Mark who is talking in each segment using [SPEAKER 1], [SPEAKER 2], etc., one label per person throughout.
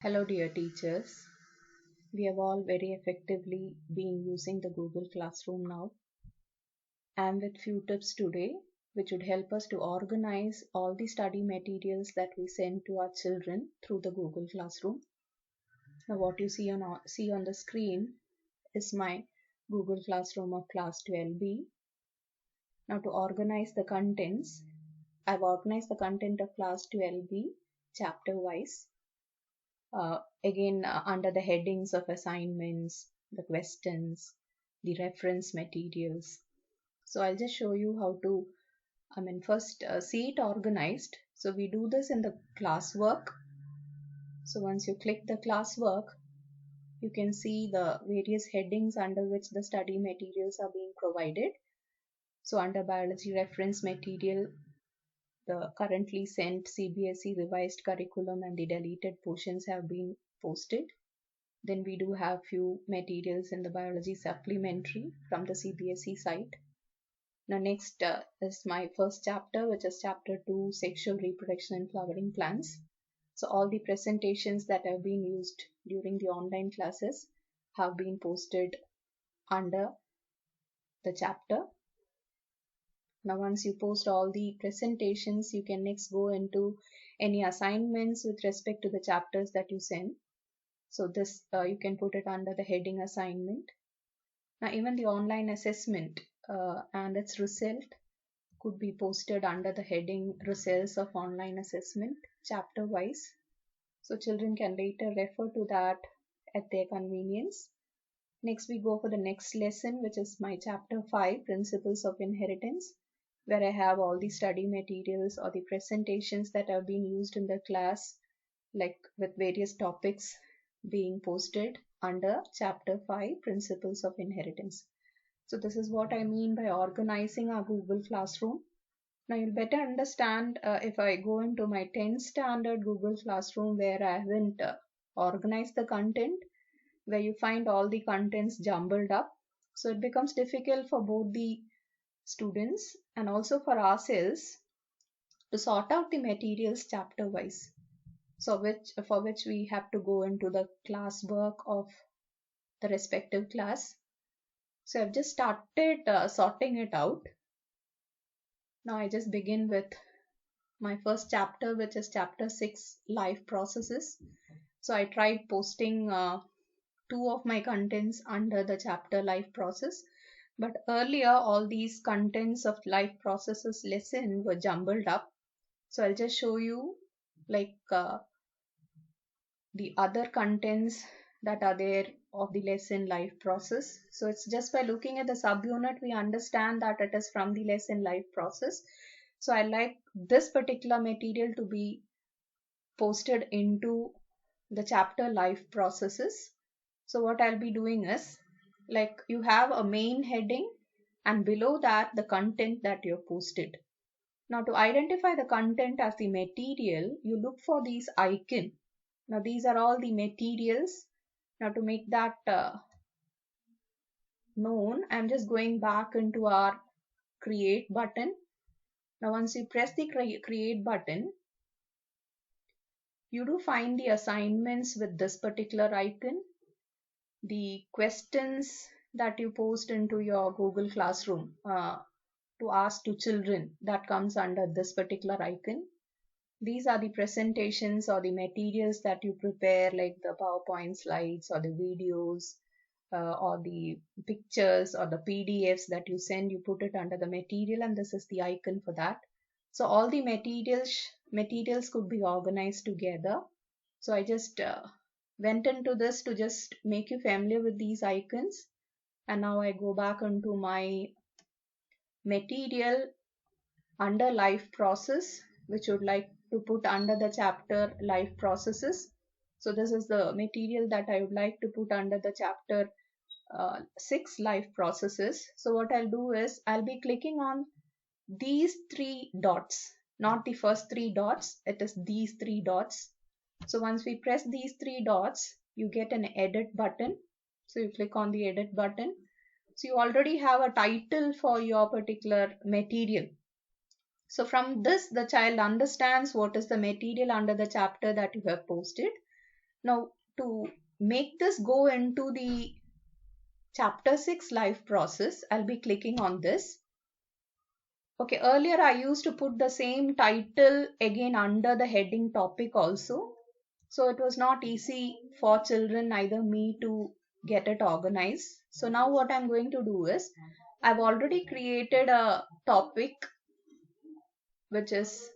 [SPEAKER 1] Hello, dear teachers. We have all very effectively been using the Google Classroom now. I'm with few tips today, which would help us to organize all the study materials that we send to our children through the Google Classroom. Now, what you see on the screen is my Google Classroom of Class 12B. Now, to organize the contents, I've organized the content of Class 12B chapter wise. Again, under the headings of assignments, the questions, the reference materials. So I'll just show you how to, first see it organized. So we do this in the classwork. So once you click the classwork, you can see the various headings under which the study materials are being provided. So under biology reference material, the currently sent CBSE revised curriculum and the deleted portions have been posted. Then we do have few materials in the biology supplementary from the CBSE site. Now next is my first chapter, which is chapter 2, sexual reproduction in flowering plants. So all the presentations that have been used during the online classes have been posted under the chapter. Now once you post all the presentations, you can next go into any assignments with respect to the chapters that you send. So this you can put it under the heading assignment. Now even the online assessment and its result could be posted under the heading results of online assessment chapter wise. So children can later refer to that at their convenience. Next we go for the next lesson, which is my chapter 5, principles of inheritance, where I have all the study materials or the presentations that have been used in the class, like with various topics being posted under chapter 5, principles of inheritance. So this is what I mean by organizing our Google Classroom. Now you'll better understand if I go into my 10th standard Google Classroom where I haven't organized the content, where you find all the contents jumbled up. So it becomes difficult for both the students and also for ourselves to sort out the materials chapter wise. So for which we have to go into the classwork of the respective class. So I've just started sorting it out. Now I just begin with my first chapter, which is chapter 6, life processes. So I tried posting two of my contents under the chapter life process, but earlier all these contents of life processes lesson were jumbled up. So I'll just show you like the other contents that are there of the lesson life process. So it's just by looking at the subunit we understand that it is from the lesson life process. So I like this particular material to be posted into the chapter life processes. So what I'll be doing is, like, you have a main heading and below that the content that you have posted. Now to identify the content as the material, you look for these icon. Now these are all the materials. Now to make that known, I'm just going back into our create button. Now once you press the create button, you do find the assignments with this particular icon, the questions that you post into your Google Classroom to ask to children, that comes under this particular icon. These are the presentations or the materials that you prepare, like the PowerPoint slides or the videos or the pictures or the PDFs that you send. You put it under the material, and this is the icon for that. So all the materials could be organized together. So I just went into this to just make you familiar with these icons, and now I go back into my material under life process, which would like to put under the chapter life processes. So this is the material that I would like to put under the chapter 6, life processes. So what I'll do is I'll be clicking on these 3 dots, not the first 3 dots, it is these 3 dots. So once we press these 3 dots, you get an edit button. So you click on the edit button. So you already have a title for your particular material. So from this, the child understands what is the material under the chapter that you have posted. Now to make this go into the chapter 6 life process, I'll be clicking on this. Okay, earlier I used to put the same title again under the heading topic also. So it was not easy for children, either me, to get it organized. So now what I'm going to do is, I've already created a topic which is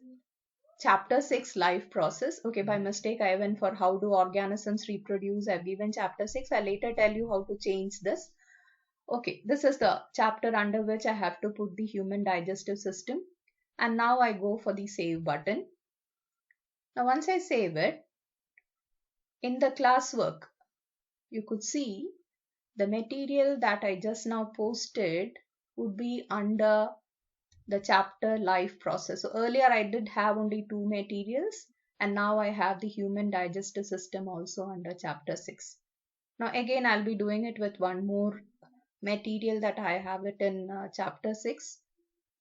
[SPEAKER 1] chapter 6 life process. Okay, by mistake I went for how do organisms reproduce. I've given chapter 6. I'll later tell you how to change this. Okay, this is the chapter under which I have to put the human digestive system. And now I go for the save button. Now once I save it, in the classwork, you could see the material that I just now posted would be under the chapter life process. So earlier I did have only 2 materials, and now I have the human digestive system also under chapter 6. Now again I'll be doing it with one more material that I have it in chapter 6.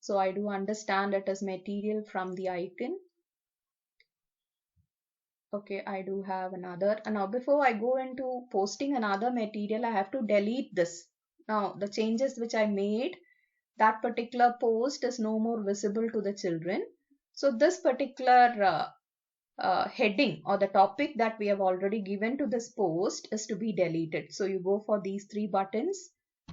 [SPEAKER 1] So I do understand it as material from the icon. Okay, I do have another. And now before I go into posting another material, I have to delete this. Now the changes which I made, that particular post is no more visible to the children. So this particular heading or the topic that we have already given to this post is to be deleted. So you go for these 3 buttons,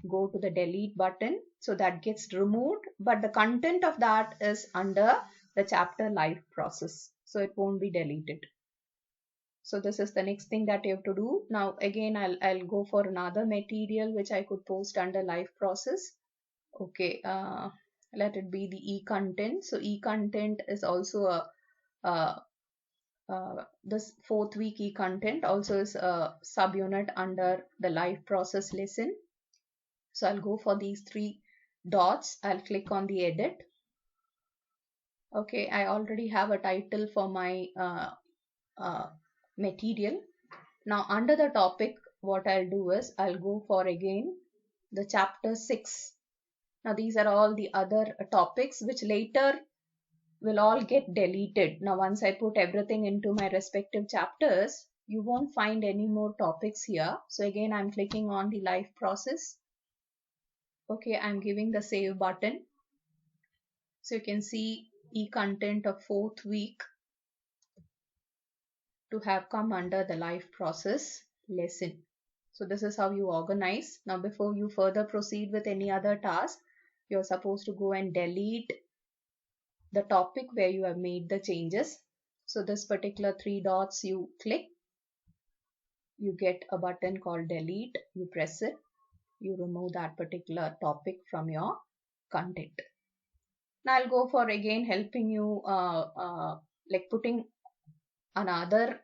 [SPEAKER 1] go to the delete button. So that gets removed, but the content of that is under the chapter life process. So it won't be deleted. So this is the next thing that you have to do. Now again, I'll go for another material which I could post under life process. Okay, let it be the e-content. So e-content is also this 4th week e-content also is a subunit under the life process lesson. So I'll go for these 3 dots. I'll click on the edit. Okay, I already have a title for my material. Now under the topic, what I'll do is I'll go for again the chapter 6. Now these are all the other topics which later will all get deleted. Now once I put everything into my respective chapters, you won't find any more topics here. So again I'm clicking on the life process. Okay, I'm giving the save button. So you can see e-content of 4th week to have come under the life process lesson. So this is how you organize. Now before you further proceed with any other task, you're supposed to go and delete the topic where you have made the changes. So this particular 3 dots you click, you get a button called delete. You press it, you remove that particular topic from your content. Now I'll go for again helping you like putting another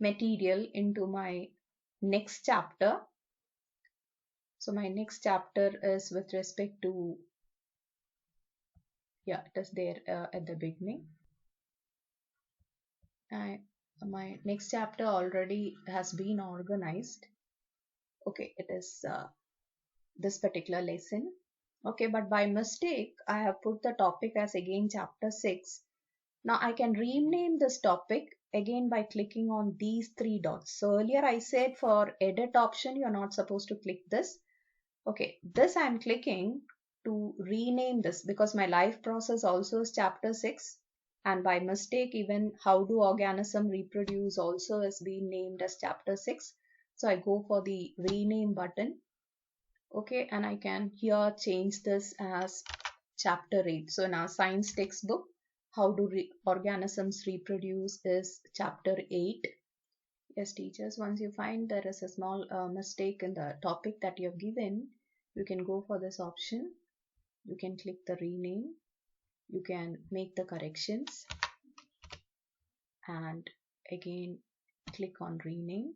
[SPEAKER 1] material into my next chapter. So my next chapter is with respect to, yeah, it is there at the beginning. My next chapter already has been organized. Okay, it is this particular lesson. Okay, but by mistake I have put the topic as again chapter 6. Now I can rename this topic again by clicking on these 3 dots. So earlier I said for edit option you're not supposed to click this. Okay, this I'm clicking to rename this because my life process also is chapter 6, and by mistake even how do organism reproduce also is being named as chapter 6. So I go for the rename button. Okay, and I can here change this as chapter 8. So in our science textbook, how do organisms reproduce is chapter 8. Yes, teachers, once you find there is a small mistake in the topic that you have given, you can go for this option. You can click the rename. You can make the corrections and again click on rename.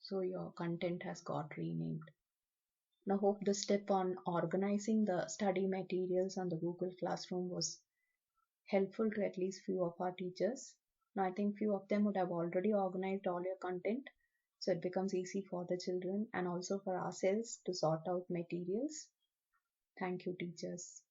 [SPEAKER 1] So your content has got renamed. Now hope this tip on organizing the study materials on the Google Classroom was helpful to at least few of our teachers. Now I think few of them would have already organized all your content, so it becomes easy for the children and also for ourselves to sort out materials. Thank you, teachers.